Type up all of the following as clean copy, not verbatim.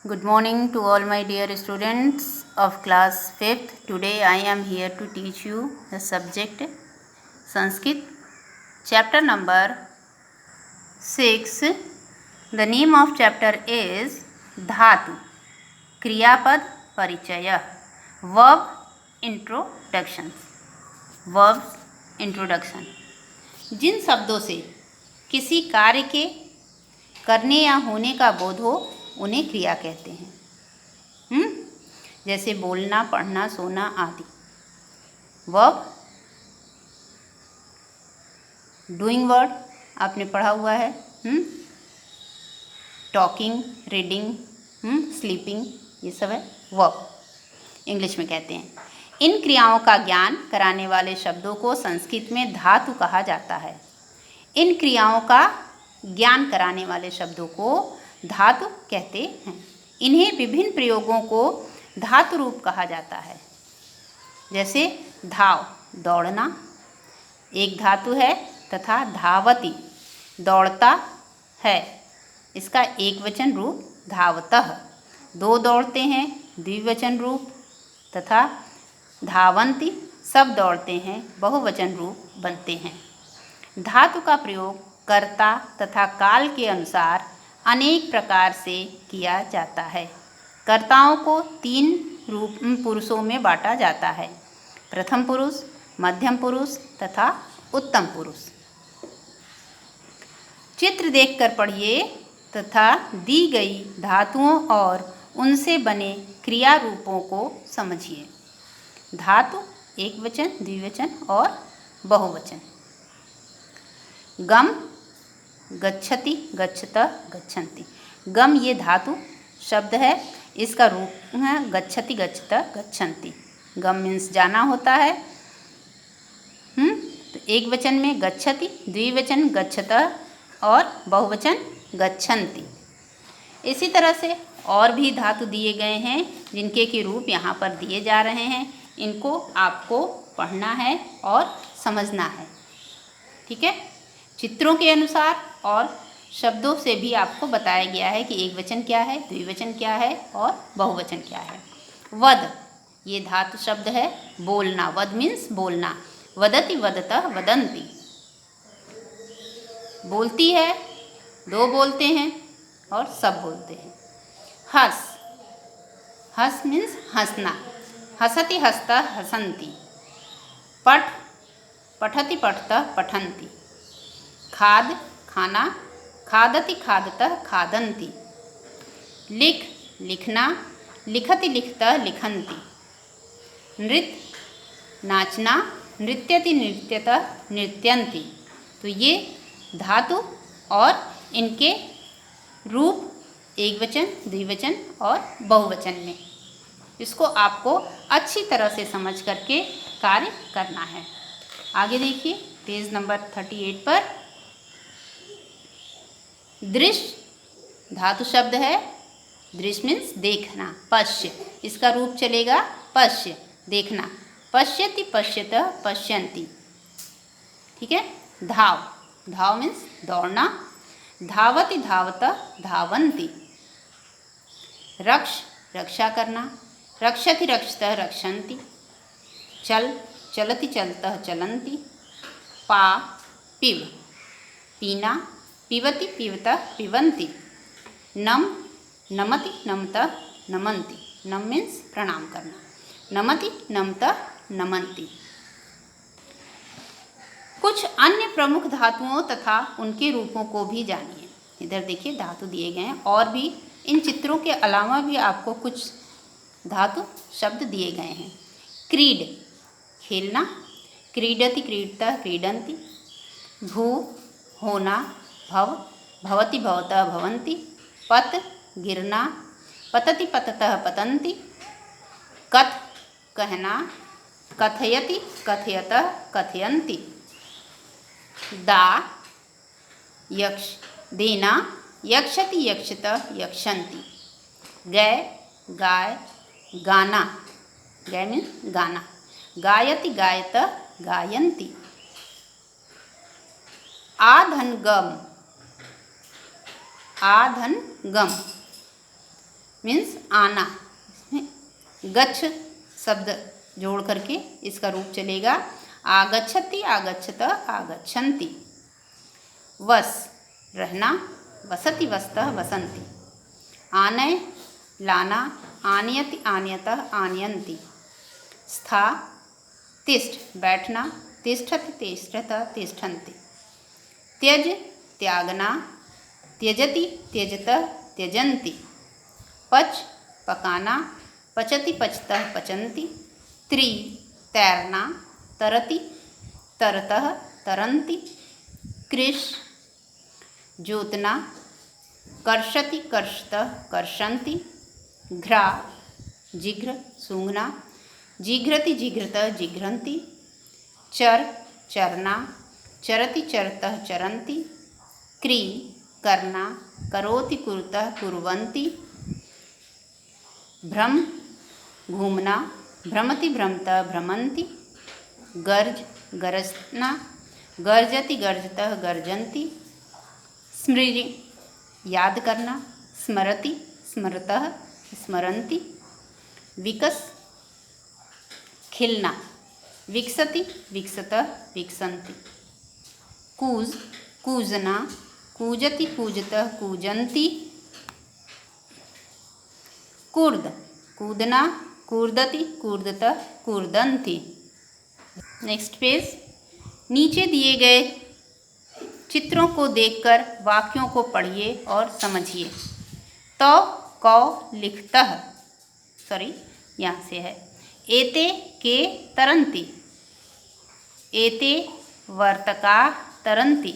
Good morning to all my dear students of class 5th. Today I am here to teach you the subject Sanskrit, chapter number 6. The name of chapter is Dhatu, Kriyapad Parichaya, Verb Introductions. Verbs Introduction. जिन शब्दों से किसी कार्य के करने या होने का बोध हो उन्हें क्रिया कहते हैं। जैसे बोलना, पढ़ना, सोना आदि। वर्ब डूइंग वर्ड आपने पढ़ा हुआ है। टॉकिंग, रीडिंग, स्लीपिंग, ये सब है वर्ब, इंग्लिश में कहते हैं। इन क्रियाओं का ज्ञान कराने वाले शब्दों को संस्कृत में धातु कहा जाता है। इन क्रियाओं का ज्ञान कराने वाले शब्दों को धातु कहते हैं। इन्हें विभिन्न प्रयोगों को धातु रूप कहा जाता है। जैसे धाव, दौड़ना एक धातु है, तथा धावती, दौड़ता है, इसका एक वचन रूप धावतः। दो दौड़ते हैं, द्विवचन रूप, तथा धावन्ति, सब दौड़ते हैं, बहुवचन रूप बनते हैं। धातु का प्रयोग कर्ता तथा काल के अनुसार अनेक प्रकार से किया जाता है। कर्ताओं को 3 पुरुषों में बांटा जाता है: प्रथम पुरुष, मध्यम पुरुष तथा उत्तम पुरुष। चित्र देखकर पढ़िए तथा दी गई धातुओं और उनसे बने क्रिया रूपों को समझिए। धातु एक वचन, द्विवचन और बहुवचन। गम, गच्छति, गच्छतः, गच्छन्ति। गम ये धातु शब्द है, इसका रूप है गच्छति, गच्छतः, गच्छन्ति। गम मीन्स जाना होता है। तो एक वचन में गच्छति, द्विवचन गच्छतः और बहुवचन गच्छन्ति। इसी तरह से और भी धातु दिए गए हैं जिनके के रूप यहाँ पर दिए जा रहे हैं। इनको आपको पढ़ना है और समझना है, ठीक है। चित्रों के अनुसार और शब्दों से भी आपको बताया गया है कि एक वचन क्या है, द्विवचन क्या है और बहुवचन क्या है। वद ये धातु शब्द है, बोलना। वद मीन्स बोलना। वदति, वदतः, वदन्ति। बोलती है, दो बोलते हैं और सब बोलते हैं। हंस, हंस मीन्स हंसना। हसति, हसतः, हसन्ति। पठ, पठति, पठतः, पठन्ति। खाद खाना, खादति, खादतः, खादन्ति। लिख लिखना, लिखति, लिखतः, लिखन्ति। नृत्य नाचना, नृत्यति, नृत्यतः, नृत्यन्ति। तो ये धातु और इनके रूप एक वचन, द्विवचन और बहुवचन में। इसको आपको अच्छी तरह से समझ करके कार्य करना है। आगे देखिए पेज नंबर 38 पर। दृश्य धातु शब्द है। दृश्य मीन्स देखना। पश्य इसका रूप चलेगा पश्य, देखना। पश्यति, पश्यतः, पश्यन्ति, ठीक है। धाव, धाव मीन्स दौड़ना। धावति, धावतः, धावन्ति। रक्ष रक्षा करना। रक्षति, रक्षतः, रक्षन्ति। चल चलति, चलतः, चलन्ति। पा पिब पीना। पिबति, पिबतः, पिबन्ति। नम नमति, नमतः, नमन्ति। नम मीन्स प्रणाम करना। नमति, नमतः, नमन्ति। कुछ अन्य प्रमुख धातुओं तथा उनके रूपों को भी जानिए। इधर देखिए धातु दिए गए हैं, और भी इन चित्रों के अलावा भी आपको कुछ धातु शब्द दिए गए हैं। क्रीड खेलना। क्रीडति, क्रीडतः, क्रीडन्ति। भू होना। भव भवति, भवतः, भवन्ति। पत गिरना। पतति, पततः, पतन्ति। कथ कहना। कथयति, कथयतः, कथयन्ति। दा यक्ष देना। यक्षति, यक्षतः, यक्षन्ति। गय गाय गाना। गय मीन्स गाना। गायति, गायतः, गायन्ति। आधन गम, आधन गम। मीन्स आना, गच्छ शब्द जोड़ करके इसका रूप चलेगा। आगच्छति, आगच्छत, आगच्छन्ति। वस रहना, वसति, वसतः, वसन्ति। आनय लाना, आनयति, आनयतः, आनयन्ति। स्था तिष्ठ बैठना, तिष्ठति, तिष्ठतः, तिष्ठन्ति। त्यज त्यागना, त्यजति, त्यजतः, त्यजन्ति। पच पकाना, पचति, पचतः, पचन्ति। त्रि तैरना, तरति, तरतः, तरन्ति। कृष जोतना, कर्षति, कर्षतः, कर्षन्ति। घ्रा जिघ्र सूंघना, जिघ्रति, जिघ्रतः, जिघ्रन्ति। चर चरना, चरति, चरतः, चरन्ति। क्री करना, करोति, कुरुतः, कुर्वन्ति। भ्रम घूमना, भ्रमति, भ्रमतः, भ्रमन्ति। गर्ज गरजना, गर्जति, गर्जतः, गर्जन्ति। स्मृति याद करना, स्मरति, स्मरतः, स्मरन्ति। विकस खिलना, विकसति, विकसतः, विकसन्ति। कूज कूजना, कूजति, कूजतः, कूजन्ति। कूर्द कूदना, कूर्दति, कूर्दतः, कूर्दन्ति। Next page. नीचे दिए गए चित्रों को देखकर वाक्यों को पढ़िए और समझिए। तो कौ लिखतः, सॉरी यहाँ से है। एते के तरन्ति, एते वर्तका तरन्ति।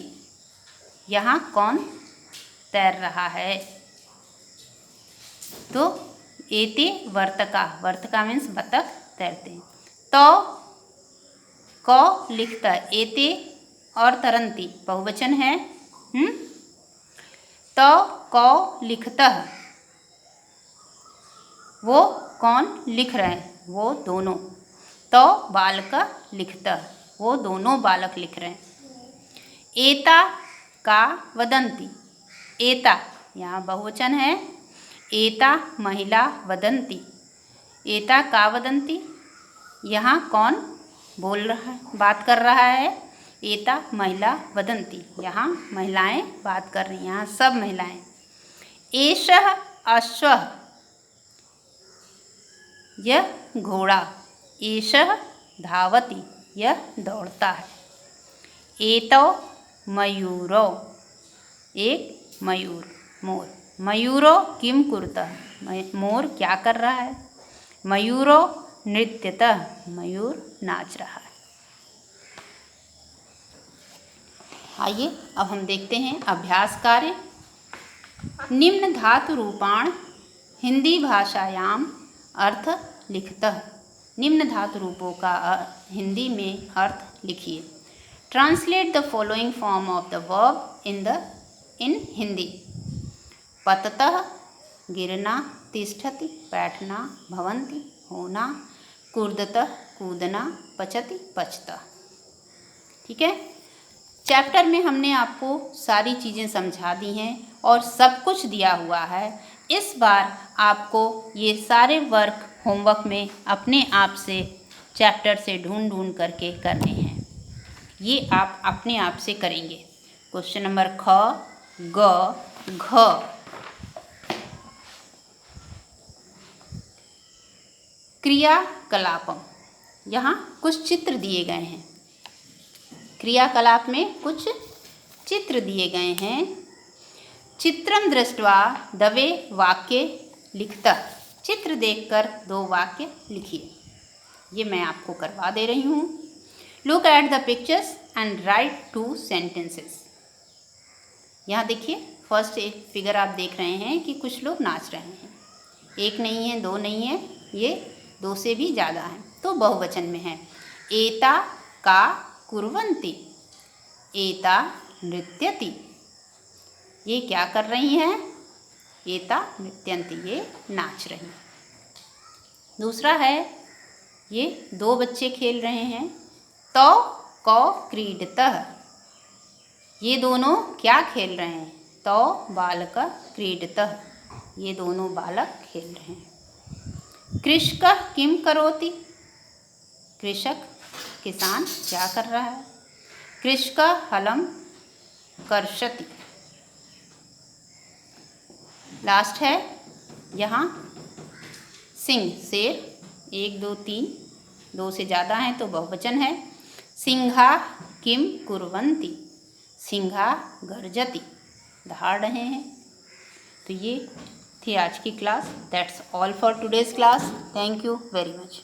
यहाँ कौन तैर रहा है? तो एते वर्तका, वर्तका मीन्स बतख तैरते हैं। तो क लिखता, एते और तरंती बहुवचन है। तो क लिखतः, वो कौन लिख रहे हैं? वो दोनों। तो बालक लिखतः, वो दोनों बालक लिख रहे हैं। एता का वदंती, एता यहाँ बहुवचन है। एता महिला वदंती, एता का वदंती, यहाँ कौन बोल रहा है, बात कर रहा है? एता महिला वदंती, यहाँ महिलाएं बात कर रही हैं, यहाँ सब महिलाएं। एषः अश्वः, यह घोड़ा। एषः धावति, यह दौड़ता है। एतौ मयूरो, एक मयूर, मोर। मयूरो किम कुरुतः, मोर क्या कर रहा है? मयूरो नृत्यतः, मयूर नाच रहा है। आइए अब हम देखते हैं अभ्यास कार्य। निम्न धातु रूपाण हिंदी भाषायाम अर्थ लिखतः। निम्न धातु रूपों का हिंदी में अर्थ लिखिए। Translate the following form of the verb in Hindi. पततः गिरना, तिष्ठति बैठना, भवन्ति होना, कूर्दतः कूदना, पचति पचतः। ठीक है, चैप्टर में हमने आपको सारी चीज़ें समझा दी हैं और सब कुछ दिया हुआ है। इस बार आपको ये सारे वर्क होमवर्क में अपने आप से चैप्टर से ढूंढ ढूंढ करके करने हैं। ये आप अपने आप से करेंगे। क्वेश्चन नंबर ख, ग, घ। क्रियाकलापम, यहाँ कुछ चित्र दिए गए हैं। क्रियाकलाप में कुछ चित्र दिए गए हैं। चित्रम दृष्ट्वा दवे वाक्य लिखतः। चित्र देखकर 2 वाक्य लिखिए। ये मैं आपको करवा दे रही हूँ। Look at the pictures and right 2 sentences. यहाँ देखिए, फर्स्ट एक फिगर आप देख रहे हैं कि कुछ लोग नाच रहे हैं। एक नहीं है, 2 नहीं है, ये 2 से भी ज़्यादा हैं, तो बहुवचन में है। एता का कुर्वन्ति, एता नृत्यति। ये क्या कर रही हैं? एता नृत्यन्ति, ये नाच रही हैं। दूसरा है, ये 2 बच्चे खेल रहे हैं। तो कौ क्रीडतः, ये दोनों क्या खेल रहे हैं? तो बालक क्रीडतः, ये दोनों बालक खेल रहे हैं। कृषकः किम करोति, कृषक किसान क्या कर रहा है। कृषकः हलं कर्षति। लास्ट है यहाँ सिंह शेर, 1 2 3, 2 से ज़्यादा हैं तो बहुवचन है। सिंहा किम कुर्वन्ति, सिंहा गर्जति, दहाड़ रहे हैं। तो ये थी आज की class. That's all for today's class. Thank you very much.